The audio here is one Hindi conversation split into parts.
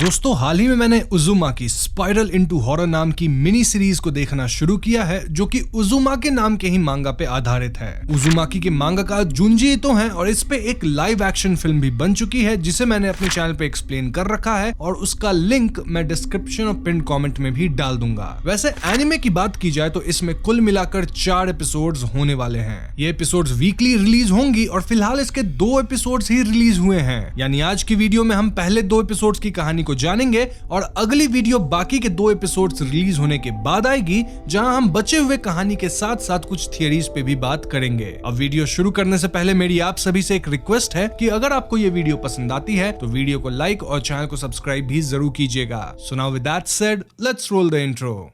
दोस्तों हाल ही में मैंने उजुमाकी स्पाइरल इनटू हॉरर नाम की मिनी सीरीज को देखना शुरू किया है, जो कि उजुमाकी नाम के ही मांगा पे आधारित है। उजुमाकी के मांगाकार जुंजी ईतो हैं और इस पे एक लाइव एक्शन फिल्म भी बन चुकी है, जिसे मैंने अपने चैनल पे एक्सप्लेन कर रखा है और उसका लिंक मैं डिस्क्रिप्शन और पिन कमेंट में भी डाल दूंगा। वैसे एनिमे की बात की जाए तो इसमें कुल मिलाकर 4 एपिसोड्स होने वाले हैं। ये एपिसोड्स वीकली रिलीज होंगी और फिलहाल इसके 2 एपिसोड्स ही रिलीज हुए हैं। यानी आज की वीडियो में हम पहले 2 एपिसोड्स की कहानी को जानेंगे और अगली वीडियो बाकी के 2 एपिसोड्स रिलीज होने के बाद आएगी, जहां हम बचे हुए कहानी के साथ साथ कुछ थियरीज पे भी बात करेंगे। अब वीडियो शुरू करने से पहले मेरी आप सभी से एक रिक्वेस्ट है कि अगर आपको ये वीडियो पसंद आती है तो वीडियो को लाइक और चैनल को सब्सक्राइब भी जरूर कीजिएगा। So now with that said, let's roll the intro.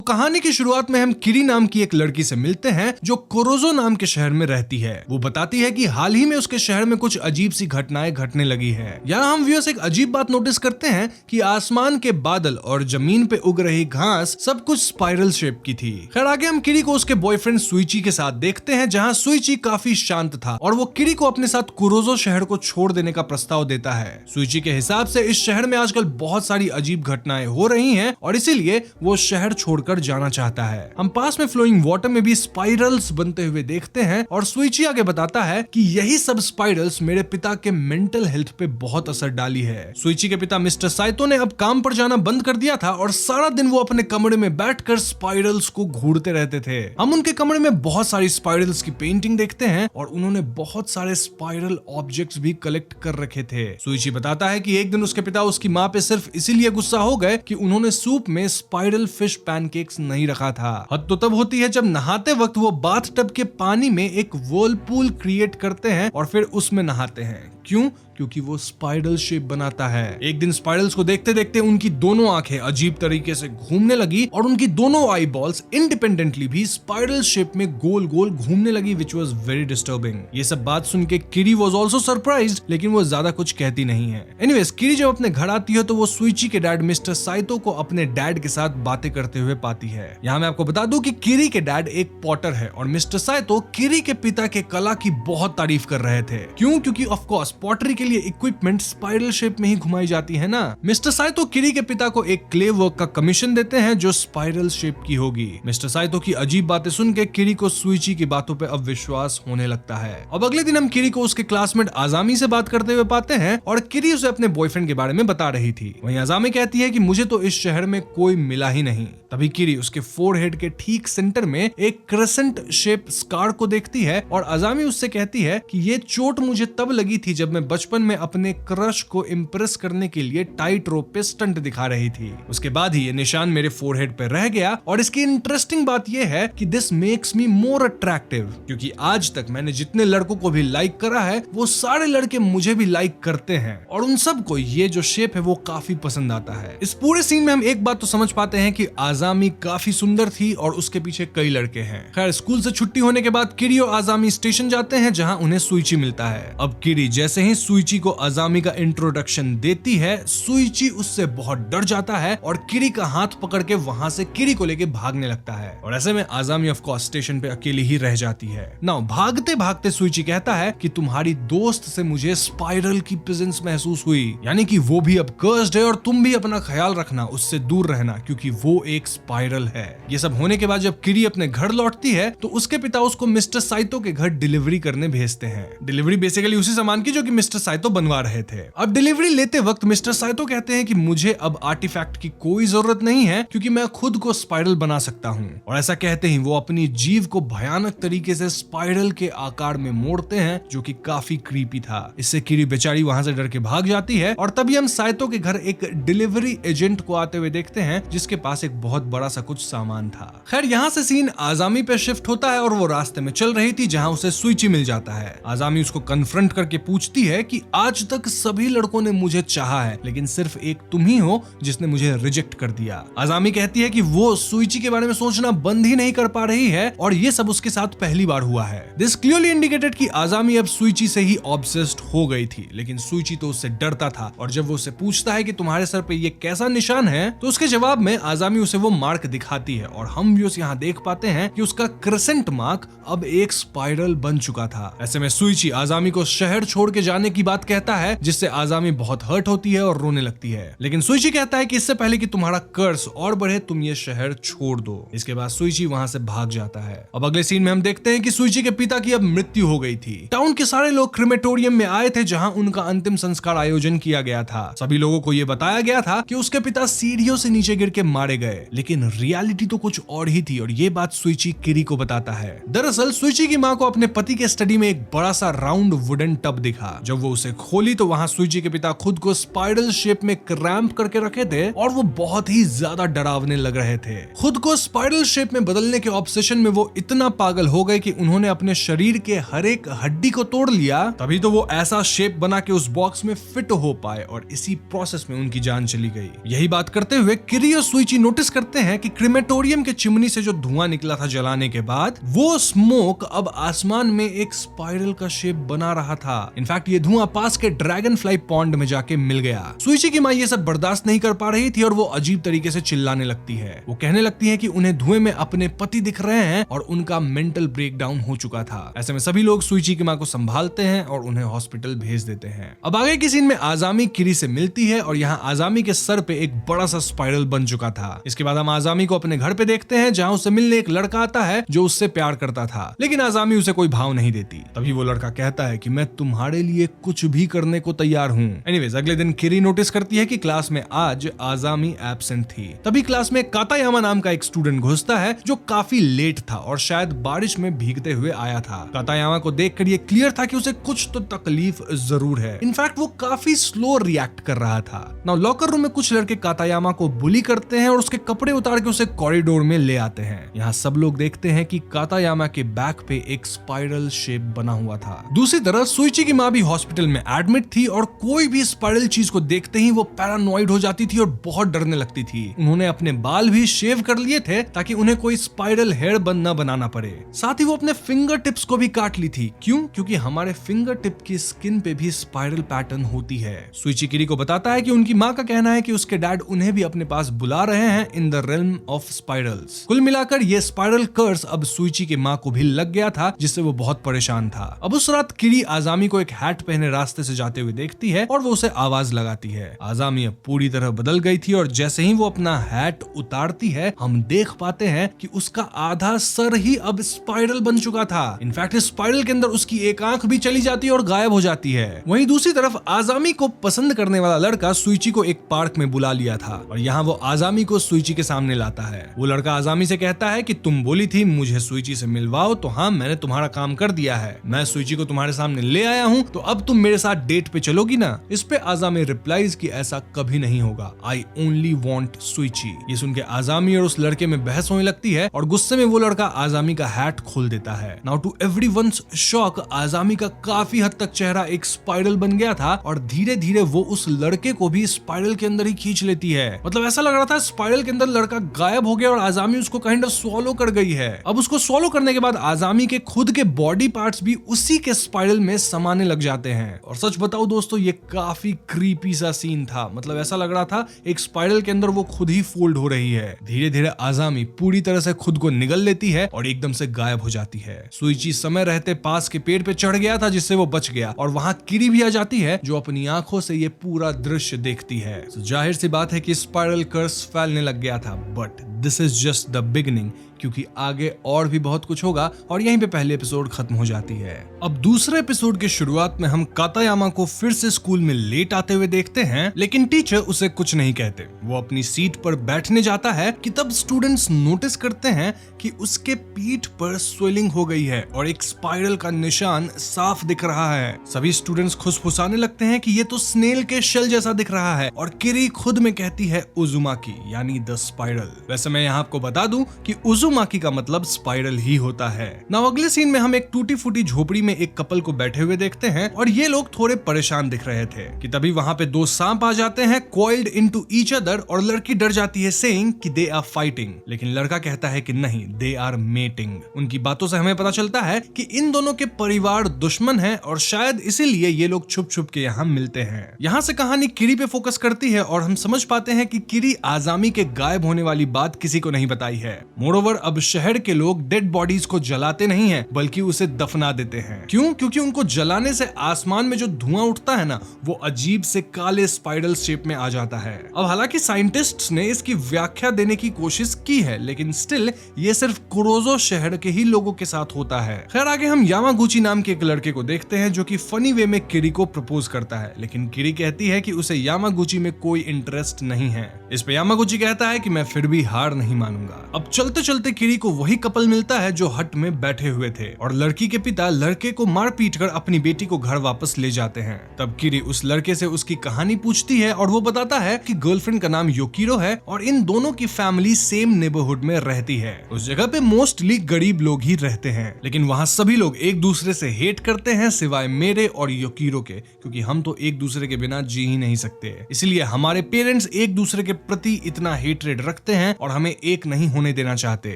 कहानी की शुरुआत में हम किरी नाम की एक लड़की से मिलते हैं जो कोरोजो नाम के शहर में रहती है। वो बताती है कि हाल ही में उसके शहर में कुछ अजीब सी घटनाएं घटने लगी है। यहाँ हम व्यूअर्स एक अजीब बात नोटिस करते हैं कि आसमान के बादल और जमीन पे उग रही घास सब कुछ स्पाइरल शेप की थी। खैर आगे हम किरी को उसके बॉयफ्रेंड सुइची के साथ देखते हैं, जहाँ सुइची काफी शांत था और वो किरी को अपने साथ कोरोजो शहर को छोड़ देने का प्रस्ताव देता है। सुइची के हिसाब से इस शहर में आजकल बहुत सारी अजीब घटनाएं हो रही है और इसीलिए वो शहर छोड़कर जाना चाहता है। हम पास में फ्लोइंग वाटर में भी स्पाइरल्स बनते हुए देखते हैं और सुइची आगे बताता है कि यही सब स्पाइरल्स मेरे पिता के मेंटल हेल्थ पे बहुत असर डाली है। सुइची के पिता मिस्टर साइतो ने अब काम पर जाना बंद कर दिया था और सारा दिन वो अपने कमरे में बैठकर स्पाइरल्स को घूरते रहते थे। हम उनके कमरे में बहुत सारी स्पाइरल्स की पेंटिंग देखते हैं और उन्होंने बहुत सारे स्पाइरल ऑब्जेक्ट्स भी कलेक्ट कर रखे थे। सुइची बताता है कि एक दिन उसके पिता उसकी माँ पे सिर्फ इसीलिए गुस्सा हो गए कि उन्होंने सूप में स्पाइरल फिश पैनकेक्स नहीं रखा था। हद तो तब होती है जब नहाते वक्त वो बाथटब के पानी में एक व्हर्लपूल क्रिएट करते हैं और फिर उसमें नहाते हैं। क्यों? क्योंकि वो स्पाइरल शेप बनाता है। एक दिन स्पाइरल्स को देखते देखते उनकी दोनों आंखें अजीब तरीके से घूमने लगी और उनकी दोनों आई बॉल्स इंडिपेंडेंटली भी स्पाइरल शेप में गोल गोल घूमने लगी, विच वॉज वेरी डिस्टर्बिंग। ये सब बात सुन के किरी वॉज ऑल्सो सरप्राइज्ड, लेकिन वो ज्यादा कुछ कहती नहीं है। एनीवेज किरी जब अपने घर आती है तो वो सुइची के डैड मिस्टर साइतो को अपने डैड के साथ बातें करते हुए पाती है। यहाँ मैं आपको बता दूं कि किरी के डैड एक पॉटर है और मिस्टर साइतो किरी के पिता के कला की बहुत तारीफ कर रहे थे। क्यों? क्योंकि ऑफ कोर्स पॉटरी के लिए इक्विपमेंट स्पाइरल शेप में ही घुमाई जाती है ना। मिस्टर साइतो किरी के पिता को एक क्ले वर्क का कमीशन देते हैं जो स्पाइरल शेप की होगी। मिस्टर साइतो की अजीब बातें सुन के किरी को सुइची की बातों पे अब विश्वास होने लगता है। अब अगले दिन हम किरी को उसके क्लासमेट आजामी से बात करते हुए पाते हैं और किरी उसे अपने बॉयफ्रेंड के बारे में बता रही थी। वहीं आजामी कहती है कि मुझे तो इस शहर में कोई मिला ही नहीं। तभी किरी उसके फोरहेड के ठीक सेंटर में एक क्रेसेंट शेप स्कार को देखती है और आजामी उससे कहती है कि ये चोट मुझे तब लगी थी जब मैं बचपन में अपने क्रश को इम्प्रेस करने के लिए टाइट रोप पे स्टंट दिखा रही थी। उसके बाद ही ये निशान मेरे फोरहेड पे रह गया और इसकी इंटरेस्टिंग बात ये है कि this makes me more attractive, क्योंकि आज तक मैंने जितने लड़कों को भी लाइक करा है वो सारे लड़के मुझे भी लाइक करते हैं और उन सबको ये जो शेप है वो काफी पसंद आता है। इस पूरे सीन में हम एक बात तो समझ पाते हैं कि आजामी काफी सुंदर थी और उसके पीछे कई लड़के हैं। खैर स्कूल से छुट्टी होने के बाद किरी और आजामी स्टेशन जाते हैं जहां उन्हें सुइची मिलता है। अब किरी जैसे ही सुइची को आजामी का इंट्रोडक्शन देती है, सुइची उससे बहुत डर जाता है और किरी का हाथ पकड़ के वहां से किरी को लेके भागने लगता है और ऐसे में आजामी ऑफ कोर्स स्टेशन पे अकेली ही रह जाती है। नाउ भागते भागते सुइची कहता है कि तुम्हारी दोस्त से मुझे स्पाइरल की प्रेजेंस महसूस हुई, यानी कि वो भी अब कर्स्ड है और तुम भी अपना ख्याल रखना, उससे दूर रहना क्योंकि वो एक स्पाइरल है। ये सब होने के बाद जब किरी अपने घर लौटती है तो उसके पिता उसको मिस्टर साइतो के घर डिलीवरी करने भेजते हैं। डिलीवरी बेसिकली उसी सामान की जो कि मिस्टर साइतो बनवा रहे थे। अब डिलीवरी लेते वक्त मिस्टर साइतो कहते हैं कि मुझे अब आर्टिफैक्ट की कोई जरूरत नहीं है क्योंकि मैं खुद को स्पाइरल बना सकता हूँ। और ऐसा कहते ही वो अपनी जीभ को भयानक तरीके से स्पाइरल के आकार में मोड़ते हैं, जो कि काफी क्रीपी था। इससे किरी बेचारी वहां से डर के भाग जाती है और तभी हम साइतो के घर एक डिलीवरी एजेंट को आते हुए देखते हैं जिसके पास एक बहुत बड़ा सा कुछ सामान था। खैर यहाँ से सीन आजामी पे शिफ्ट होता है और वो रास्ते में चल रही थी जहाँ उसे सुइची मिल जाता है। आजामी उसको कन्फ्रंट करके पूछती है कि आज तक सभी लड़कों ने मुझे चाहा है, लेकिन सिर्फ एक तुम ही हो जिसने मुझे रिजेक्ट कर दिया। आजामी कहती है कि वो सुइची के बारे में सोचना बंद ही नहीं कर पा रही है और ये सब उसके साथ पहली बार हुआ है। दिस क्लियरली इंडिकेटेड कि आजामी अब सुइची से ही ऑब्सेस्ड हो गई थी, लेकिन सुइची तो उससे डरता था और जब वो उसे पूछता है कि तुम्हारे सर पे ये कैसा निशान है, तो उसके जवाब में आजामी उसे वो मार्क दिखाती है और हम व्यूअर्स यहाँ देख पाते हैं कि उसका क्रेसेंट मार्क अब एक स्पाइरल बन चुका था। ऐसे में सुइची आजामी को शहर छोड़ के जाने की बात कहता है, जिससे आजामी बहुत हर्ट होती है और रोने लगती है, लेकिन सुइची कहता है कि इससे पहले कि तुम्हारा कर्स और बढ़े तुम ये शहर छोड़ दो। इसके बाद सुइची वहां से भाग जाता है। अब अगले सीन में हम देखते हैं कि सुइची के पिता की अब मृत्यु हो गई थी। टाउन के सारे लोग क्रिमेटोरियम में आए थे जहां उनका अंतिम संस्कार आयोजन किया गया था। सभी लोगों को यह बताया गया था कि उसके पिता सीढ़ियों से नीचे गिर के मारे गए, लेकिन रियलिटी तो कुछ और ही थी और ये बात सुइची किरी को बताता है। दरअसल सुइची की माँ को अपने पति के स्टडी में एक बड़ा सा राउंड वुडन टब दिखा। जब वो उसे खोली तो वहां सुइची के पिता खुद को स्पाइरल शेप में क्रैम्प करके रखे थे और वो बहुत ही ज्यादा डरावने लग रहे थे। खुद को स्पाइरल शेप में बदलने के ऑब्सेशन में वो इतना पागल हो गए कि उन्होंने अपने शरीर के हर एक हड्डी को तोड़ लिया, तभी तो वो ऐसा शेप बना के उस बॉक्स में फिट हो पाए और इसी प्रोसेस में उनकी जान चली गई। यही बात करते हुए किरी और सुइची नोटिस करते हैं कि क्रिमेटोरियम के चिमनी से जो धुआं निकला था जलाने के बाद, वो स्मोक अब आसमान में एक स्पाइरल का शेप बना रहा था। इनफैक्ट ये धुआं पास के ड्रैगन फ्लाई पॉन्ड में जाके मिल गया। सुइची की माँ ये सब बर्दाश्त नहीं कर पा रही थी और वो अजीब तरीके से चिल्लाने लगती है। वो कहने लगती है कि उन्हें धुएं में अपने पति दिख रहे हैं और उनका मेंटल ब्रेकडाउन हो चुका था। ऐसे में सभी लोग सुइची की माँ को संभालते हैं और उन्हें हॉस्पिटल भेज देते हैं। अब आगे की सीन में आजामी किरी से मिलती है और यहाँ आजामी के सर पे एक बड़ा सा स्पाइरल बन चुका था। इसके बाद हम आजामी को अपने घर पे देखते हैं जहाँ उसे मिलने एक लड़का आता है जो उससे प्यार करता था, लेकिन आजामी उसे कोई भाव नहीं देती। तभी वो लड़का कहता है कि मैं तुम्हारे लिए कुछ भी करने को तैयार हूँ। एनीवेज अगले दिन किरी नोटिस करती है कि क्लास में आज आजामी एब्सेंट थी। तभी क्लास में कातायामा नाम का एक स्टूडेंट घुसता है जो काफी लेट था और शायद बारिश में भीगते हुए आया था। कातायामा को देखकर ये क्लियर था कि उसे कुछ तो तकलीफ जरूर है। इनफैक्ट वो काफी स्लो रिएक्ट कर रहा था। नाउ लॉकर रूम में कुछ लड़के कातायामा को बुली करते हैं और उसके कपड़े उतार के उसे कॉरिडोर में ले आते हैं। यहाँ सब लोग देखते हैं कि कातायामा के बैक पे एक स्पाइरल शेप बना हुआ था। दूसरी तरफ सुइची की माँ भी हॉस्पिटल में एडमिट थी और कोई भी स्पाइरल चीज को देखते ही वो पैरानॉइड हो जाती थी और बहुत डरने लगती थी। उन्होंने अपने बाल भी शेव कर लिए थे ताकि उन्हें कोई स्पाइरल हेयर बन न बनाना पड़े। साथ ही वो अपने फिंगर टिप्स को भी काट ली थी। क्यों? क्योंकि हमारे फिंगर टिप की स्किन पे भी स्पाइरल पैटर्न होती है। सुइची किरी को बताता है कि उनकी माँ का कहना है कि उसके डैड उन्हें भी अपने पास बुला रहे हैं in the realm of spirals. कुल मिलाकर ये स्पाइरल कर्स अब सुइची की माँ को भी लग गया था, जिससे वो बहुत परेशान था। अब उस रात किरी आजामी को एक हैट पहने रास्ते से जाते हुए देखती है और वो उसे आवाज लगाती है। आजामी अब पूरी तरह बदल गई थी और जैसे ही वो अपना हैट उतारती है हम देख पाते हैं कि उसका आधा सर ही अब स्पाइरल बन चुका था। इनफैक्ट इस स्पाइरल के अंदर उसकी एक आंख भी चली जाती है और गायब हो जाती है। वहीं दूसरी तरफ आजामी को पसंद करने वाला लड़का सुइची को एक पार्क में बुला लिया था और यहाँ वो आजामी को सुइची के सामने लाता है। वो लड़का आजामी से कहता है कि तुम बोली थी मुझे सुइची से मिलवाओ, तो हाँ मैंने तुम्हारा काम कर दिया है। मैं सुइची को तुम्हारे सामने ले आया हूँ, तो अब तुम मेरे साथ डेट पे चलोगी ना? इस पे आजामी रिप्लाइज कि ऐसा कभी नहीं होगा, आई ओनली वांट सुइची। ये सुन के आजामी और उस लड़के में बहस होने लगती है और गुस्से में वो लड़का आजामी का हैट खोल देता है। नाउ टू एवरीवन्स शॉक आजामी का काफी हद तक चेहरा एक स्पाइरल बन गया था और धीरे धीरे वो उस लड़के को भी स्पाइरल के अंदर ही खींच लेती है। मतलब ऐसा लग रहा था स्पाइरल के अंदर लड़का गायब हो गया और आजामी उसको काइंड ऑफ स्वॉलो कर गई है। अब उसको स्वॉलो करने के बाद आजामी के खुद के बॉडी पार्ट्स भी उसी के स्पाइरल में समाने लग जाते हैं। और सच बताओ दोस्तों ये काफी क्रीपी सा सीन था। मतलब ऐसा लग रहा था एक स्पाइरल के अंदर वो खुद ही फोल्ड हो रही है। धीरे धीरे आजामी पूरी तरह से खुद को निगल लेती है और एकदम से गायब हो जाती है। सुइची समय रहते पास के पेड़ पे चढ़ गया था जिससे वो बच गया और वहां किरी भी आ जाती है जो अपनी आंखों से ये पूरा दृश्य देखती है। तो जाहिर सी बात है कि स्पाइरल कर्स फैलने लग गया था, but this is just the beginning, क्योंकि आगे और भी बहुत कुछ होगा और यहीं पे पहले एपिसोड खत्म हो जाती है। अब दूसरे एपिसोड की शुरुआत में हम कातायामा को फिर से स्कूल में लेट आते हुए देखते हैं, लेकिन टीचर उसे कुछ नहीं कहते। वो अपनी सीट पर बैठने जाता है कि तब स्टूडेंट्स नोटिस करते हैं कि उसके पीठ पर स्वेलिंग हो गई है और एक स्पाइरल का निशान साफ दिख रहा है। सभी स्टूडेंट्स खुसफुसाने लगते हैं कि ये तो स्नेल के शेल जैसा दिख रहा है और किरी खुद में कहती है उजुमा की, यानी द स्पाइरल। वैसे मैं यहाँ आपको बता दूं कि उजुमा उजुमाकी का मतलब स्पाइरल ही होता है। नाउ अगले सीन में हम एक टूटी फूटी झोपड़ी में एक कपल को बैठे हुए देखते हैं और ये लोग थोड़े परेशान दिख रहे थे कि तभी वहां पे दो सांप आ जाते हैं कॉइल्ड इनटू ईच अदर और लड़की डर जाती है सेइंग कि दे आर फाइटिंग, लेकिन लड़का कहता है कि नहीं, दे आर मेटिंग। उनकी बातों से हमें पता चलता है कि इन दोनों के परिवार दुश्मन हैं और शायद इसीलिए ये लोग छुप छुप के यहाँ मिलते हैं। यहाँ से कहानी किरी पे फोकस करती है और हम समझ पाते हैं कि किरी आजामी के गायब होने वाली बात किसी को नहीं बताई है। मोरोवर अब शहर के लोग डेड बॉडीज को जलाते नहीं हैं बल्कि उसे दफना देते हैं। क्यों? क्योंकि उनको जलाने से आसमान में जो धुआं उठता है ना, वो अजीब से काले स्पाइरल शेप में आ जाता है। अब हालांकि साइंटिस्ट्स ने इसकी व्याख्या देने की कोशिश की है, लेकिन स्टिल ये सिर्फ कुरोजो शहर के ही लोगों के साथ होता है। खैर आगे हम यामागुची नाम के एक लड़के को देखते हैं जो कि फनी वे में किरी को प्रपोज करता है, लेकिन किरी कहती है कि उसे यामागुची में कोई इंटरेस्ट नहीं है। इस पे यामागुची कहता है कि मैं फिर भी हार नहीं मानूंगा। अब चलते चलते किरी को वही कपल मिलता है जो हट में बैठे हुए थे और लड़की के पिता लड़के को मार पीट कर अपनी बेटी को घर वापस ले जाते हैं। तब किरी उस लड़के से उसकी कहानी पूछती है और वो बताता है कि गर्लफ्रेंड का नाम योकिरो है और इन दोनों की फैमिली सेम नेबरहुड में रहती है। उस जगह पे मोस्टली गरीब लोग ही रहते हैं, लेकिन वहाँ सभी लोग एक दूसरे से हेट करते हैं सिवाय मेरे और योकिरो के, क्योंकि हम तो एक दूसरे के बिना जी ही नहीं सकते। इसलिए हमारे पेरेंट्स एक दूसरे के प्रति इतना हेटरेड रखते हैं और हमें एक नहीं होने देना चाहते।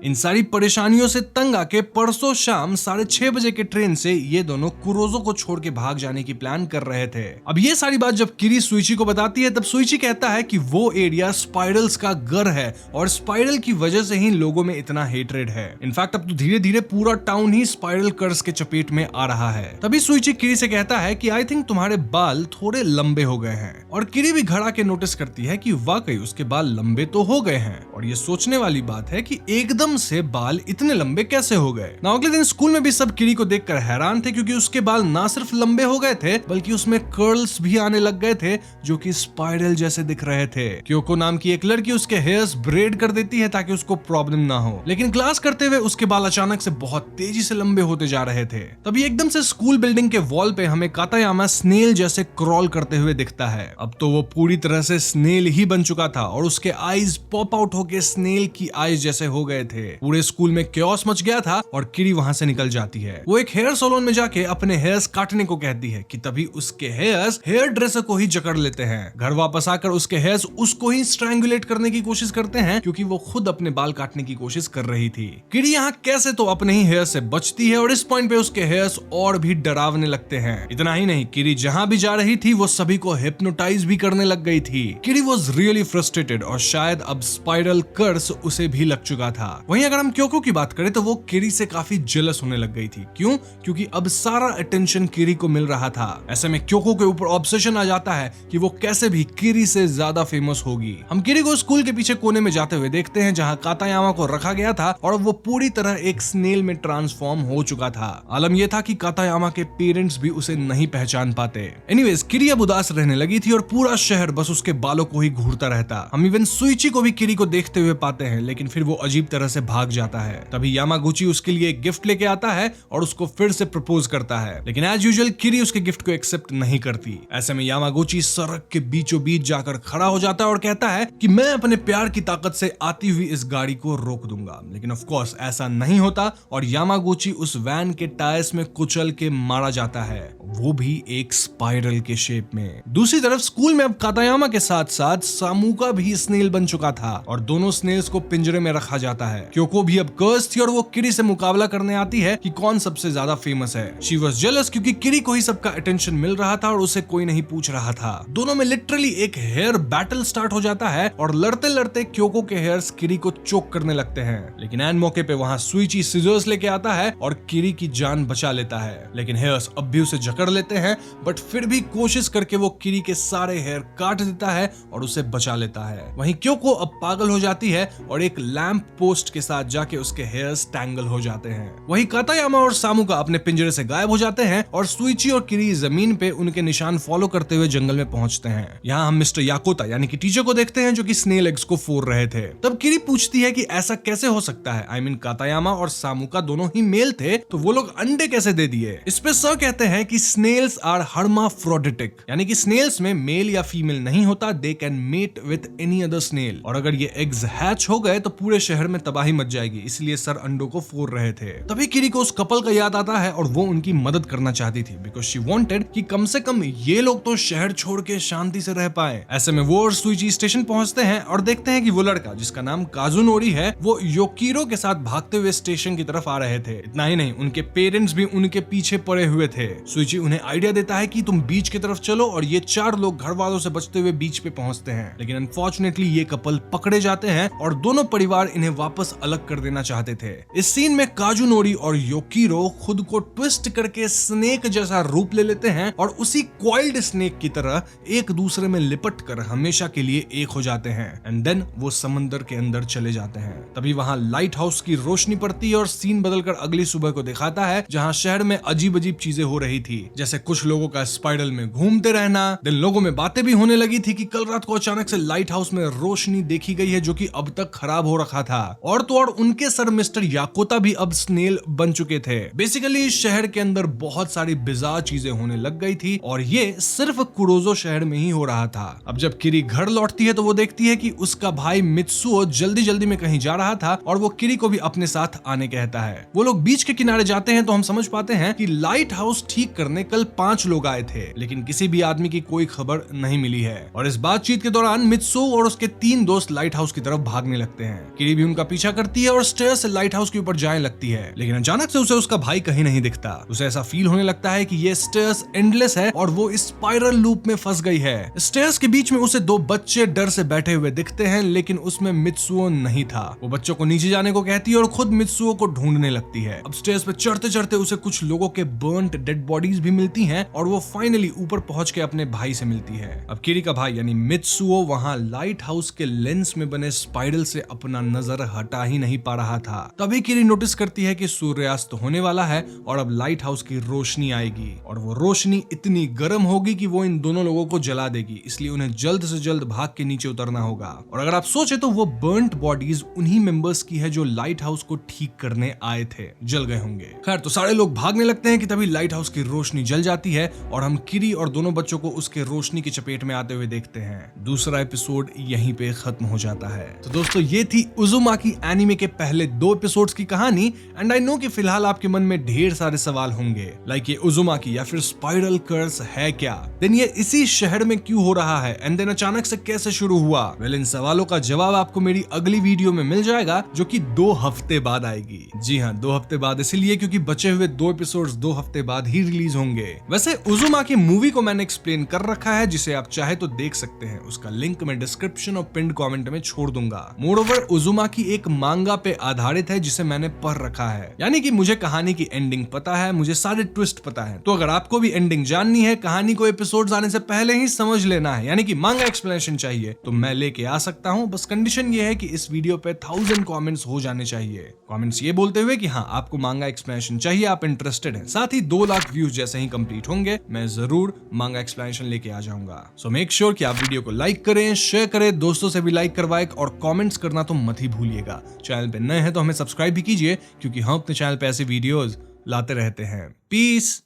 इन सारी परेशानियों से तंग आके परसों शाम 6:30 बजे के ट्रेन से ये दोनों कुरोजो को छोड़ के भाग जाने की प्लान कर रहे थे। अब ये सारी बात जब किरी सुइची को बताती है तब सुइची कहता है कि वो एरिया स्पाइरल्स का घर है और स्पाइरल की वजह से ही लोगों में इतना हेटरेड है। इनफैक्ट अब तो धीरे धीरे पूरा टाउन ही स्पाइरल कर्स के चपेट में आ रहा है। तभी सुइची किरी से कहता है कि आई थिंक तुम्हारे बाल थोड़े लंबे हो गए हैं और किरी भी घड़ा के नोटिस करती है कि वाकई उसके बाल लंबे तो हो गए हैं और ये सोचने वाली बात है कि एकदम से बाल इतने लंबे कैसे हो गए। ना अगले दिन स्कूल में भी सब किरी को देखकर हैरान थे क्योंकि उसके बाल ना सिर्फ लंबे हो गए थे बल्कि उसमें कर्ल्स भी आने लग गए थे जो कि स्पाइरल जैसे दिख रहे थे। क्योको नाम की एक लड़की उसके हेयर्स ब्रेड कर देती है ताकि उसको प्रॉब्लम ना हो, लेकिन क्लास करते हुए उसके बाल अचानक से बहुत तेजी से लंबे होते जा रहे थे। तभी एकदम से स्कूल बिल्डिंग के वॉल पे हमें कातायामा स्नेल जैसे क्रॉल करते हुए दिखता है। अब तो वो पूरी तरह से स्नेल ही बन चुका था और उसके आईज पॉप आउट होके स्नेल की आईज जैसे हो गए थे। पूरे स्कूल में क्योस मच गया था और किरी वहां से निकल जाती है। वो एक हेयर सैलून में जाके अपने हेयर्स काटने को कहती है कि तभी उसके हेयर्स हेयर ड्रेसर को ही जकड़ लेते हैं। घर वापस आकर उसके हेयर्स उसको ही स्ट्रैंगुलेट करने की कोशिश करते हैं क्योंकि वो खुद अपने बाल काटने की कोशिश कर रही थी। किरी यहाँ कैसे तो अपने ही हेयर से बचती है और इस पॉइंट पे उसके हेयर्स और भी डरावने लगते हैं। इतना ही नहीं, किरी जहाँ भी जा रही थी वो सभी को हिप्नोटाइज भी करने लग गई थी। किरी वॉज रियली फ्रस्ट्रेटेड और शायद अब स्पाइरल कर्स उसे भी लग चुका था। वहीं अगर हम क्योको की बात करें तो वो किरी से काफी जेलस होने लग गई थी। क्यों? क्योंकि अब सारा अटेंशन किरी को मिल रहा था। ऐसे में क्योको के ऊपर ऑब्सेशन आ जाता है कि वो कैसे भी किरी से ज्यादा फेमस होगी। हम किरी को स्कूल के पीछे कोने में जाते हुए देखते हैं जहाँ कातायामा को रखा गया था और वो पूरी तरह एक स्नेल में ट्रांसफॉर्म हो चुका था। आलम यह था कि कातायामा के पेरेंट्स भी उसे नहीं पहचान पाते। एनीवेज, किरी अब उदास रहने लगी थी और पूरा शहर बस उसके बालों को ही घूरता रहता। हम इवन सुइची को भी किरी को देखते हुए पाते हैं, लेकिन फिर वो अजीब तरह से भाग जाता है। तभी यामागुची उसके लिए एक गिफ्ट लेके आता है और उसको फिर से प्रपोज करता है, लेकिन एज यूजुअल किरी उसके गिफ्ट को एक्सेप्ट नहीं करती। ऐसे में यामागुची सड़क के बीचों बीच जाकर खड़ा हो जाता है और कहता है कि मैं अपने प्यार की ताकत से आती हुई इस गाड़ी को रोक दूंगा, लेकिन ऑफ कोर्स ऐसा नहीं होता और यामागुची उस वैन के टायर्स में कुचल के मारा जाता है, वो भी एक स्पाइरल के शेप में। दूसरी तरफ स्कूल में अब कातायामा के साथ साथ सामुका भी स्नेल बन चुका था और दोनों स्नेल्स को पिंजरे में रखा जाता है। क्योको भी अब कर्स थी और वो किरी से मुकाबला करने आती है कि कौन सबसे ज्यादा फेमस है। शी वाज जेलस क्योंकि किरी को ही सबका अटेंशन मिल रहा था और उसे कोई नहीं पूछ रहा था। दोनों में लिटरली एक हेयर बैटल स्टार्ट हो जाता है और लड़ते लड़ते क्योको के हेयर्स किरी को चोक करने लगते हैं, लेकिन एन मौके पे वहां सुइची सिजर्स लेके आता है और किरी की जान बचा लेता है, लेकिन हेयर्स अब भी उसे जकड़ लेते हैं, बट फिर भी कोशिश करके वो किरी के सारे हेयर काट देता है और उसे बचा लेता है। वहीं क्योको अब पागल हो जाती है और एक लैंप पोस्ट के साथ जाके उसके हेयर्स टैंगल हो जाते हैं। वहीं कातायामा और सामुका अपने पिंजरे से गायब हो जाते हैं और सुइची और किरी जमीन पे उनके निशान फॉलो करते हुए जंगल में पहुंचते हैं। यहाँ हम मिस्टर याकोता यानी कि टीचर को देखते हैं जो कि स्नेल एग्स को फोड़ रहे थे। तब किरी पूछती है कि ऐसा कैसे हो सकता है, कातायामा और सामुका दोनों ही मेल थे तो वो लोग अंडे कैसे दे दिए। इस पे सर कहते हैं कि स्नेल्स आर हर्माफ्रोडिटिक, यानी कि स्नेल्स में मेल या फीमेल नहीं होता, they can mate with any other snail, और अगर ये एग्स हैच हो गए तो पूरे शहर में तबाही मच जाएगी, इसलिए सर अंडों को फोड़ रहे थे। तभी किरी को उस कपल का याद आता है और वो उनकी मदद करना चाहती थी, बिकॉज शी वांटेड कि कम से कम ये लोग तो शहर छोड़ के शांति से रह पाए। ऐसे में वो और सुइची स्टेशन पहुंचते हैं और देखते हैं कि वो लड़का जिसका नाम काजुनोरी है वो योकीरो के साथ भागते हुए स्टेशन की तरफ आ रहे थे। इतना ही नहीं, उनके पेरेंट्स भी उनके पीछे पड़े हुए थे। सुइची उन्हें आइडिया देता है कि तुम बीच की तरफ चलो, और ये 4 लोग घर वालों से बचते हुए बीच पे पहुंचते हैं। लेकिन अनफॉर्चुनेटली ये कपल पकड़े जाते हैं और दोनों परिवार इन्हें वापस अलग कर देना चाहते थे। इस सीन में काजुनोरी और योकीरो खुद को ट्विस्ट करके स्नेक जैसा रूप ले लेते हैं और उसी कॉइल्ड स्नेक की तरह एक दूसरे में लिपट कर हमेशा के लिए एक हो जाते हैं। एंड देन वो समंदर के अंदर चले जाते हैं। तभी वहां लाइट हाउस की रोशनी पड़ती है और सीन बदलकर अगली सुबह को दिखाता है, जहां शहर में अजीब अजीब चीजें हो रही थी, जैसे कुछ लोगों का स्पाइरल में घूमते रहना। दिन लोगों में बातें भी होने लगी थी कि कल रात को अचानक से लाइट हाउस में रोशनी देखी गई है जो कि अब तक खराब हो रखा था। और तो और उनके सर मिस्टर याकोता भी अब स्नेल बन चुके थे। बेसिकली शहर के अंदर बहुत सारी बिजार चीजें होने लग गई थी और ये सिर्फ कुरोजो शहर में ही हो रहा था। अब जब किरी घर लौटती है तो वो देखती है कि उसका भाई मित्सुओ जल्दी जल्दी में कहीं जा रहा था और वो किरी को भी अपने साथ आने कहता है। वो लोग बीच के किनारे जाते हैं तो हम समझ पाते हैं कि लाइट हाउस ठीक करने कल 5 लोग आए थे, लेकिन किसी भी आदमी की कोई खबर नहीं मिली है। और इस बातचीत के दौरान मित्सुओ और उसके 3 दोस्त लाइट हाउस की तरफ भागने लगते हैं। किरी भी उनका पीछा करती है और स्टेयर से लाइट हाउस के ऊपर जाने लगती है, लेकिन अचानक से उसे उसका भाई कहीं नहीं दिखता। उसे ऐसा फील होने लगता है कि ये स्टेयर्स एंडलेस है और वो स्पाइरल लूप में फंस गई है। स्टेयर्स के बीच में उसे 2 बच्चे डर से बैठे हुए दिखते हैं, लेकिन उसमें मित्सुओ नहीं था। वो बच्चों को नीचे जाने को कहती है और खुद मित्सुओ को ढूंढने लगती है। अब स्टेयर्स पे चढ़ते चढ़ते उसे कुछ लोगों के बर्न्ड डेड बॉडीज भी मिलती हैं और वो फाइनली ऊपर पहुंच के अपने भाई से मिलती है। अब किरी का भाई यानी मित्सुओ वहां लाइट हाउस के लेंस में बने स्पाइरल से अपना नजर हटा ही नहीं पा रहा था। तभी किरी नोटिस करती है कि सूर्यास्त होने वाला है और अब लाइट हाउस की रोशनी आएगी और वो रोशनी इतनी गर्म होगी कि वो इन दोनों लोगों को जला देगी, इसलिए उन्हें जल्द से जल्द भाग के नीचे उतरना होगा। और अगर आप सोचे तो वो बर्न्ट बॉडीज उन्हीं मेंबर्स की है जो लाइट हाउस को ठीक करने आए थे, जल गए होंगे। खैर तो सारे लोग भागने लगते हैं कि तभी लाइट हाउस की रोशनी जल जाती है और हम किरी और दोनों बच्चों को उसके रोशनी की चपेट में आते हुए देखते हैं। दूसरा एपिसोड यहीं पे खत्म हो जाता है। तो दोस्तों ये थी उजुमाकी एनिमे के पहले 2 एपिसोड्स की कहानी। एंड आई नो कि फिलहाल आपके मन में ढेर सारे सवाल होंगे, लाइक ये उजुमाकी या फिर स्पाइरल कर्स है क्या, देन ये इसी शहर में क्यों हो रहा है, एंड देन अचानक से कैसे शुरू हुआ। वेल इन सवालों का जवाब आपको मेरी अगली वीडियो में मिल जाएगा जो कि 2 हफ्ते बाद आएगी। जी हाँ, 2 हफ्ते बाद, इसलिए क्योंकि बचे हुए 2 एपिसोड्स 2 हफ्ते बाद ही रिलीज होंगे। वैसे उजुमाकी मूवी को मैंने एक्सप्लेन कर रखा है, जिसे आप चाहे तो देख सकते हैं। उसका लिंक मैं डिस्क्रिप्शन और पिन्ड कमेंट में छोड़ दूंगा। मोरओवर उजुमाकी एक मांगा पे आधारित है जिसे मैंने पढ़ रखा है, यानी कि मुझे कहानी की एंडिंग पता है, मुझे सारे ट्विस्ट पता है। तो अगर आपको भी एंडिंग जाननी है, कहानी को एपिसोड्स आने से पहले ही समझ लेना है, यानी कि मांगा एक्सप्लेनेशन चाहिए, तो मैं लेके आ सकता हूँ। बस कंडीशन ये है कि इस वीडियो पे 1000 कमेंट्स हो जाने चाहिए। कमेंट्स ये बोलते हुए कि हाँ आपको मांगा एक्सप्लेनेशन चाहिए, आप इंटरेस्टेड हैं। साथ ही 2 लाख व्यूज जैसे ही कंप्लीट होंगे मैं जरूर मांगा एक्सप्लेनेशन लेके आ जाऊंगा। सो मेक श्योर कि आप वीडियो को लाइक करें, शेयर करें, दोस्तों से भी लाइक करवाएं और कमेंट्स करना तो मत ही भूलिएगा। चैनल पे नए हैं तो हमें सब्सक्राइब भी कीजिए, क्योंकि हम अपने चैनल पे ऐसे वीडियोस लाते रहते हैं। पीस।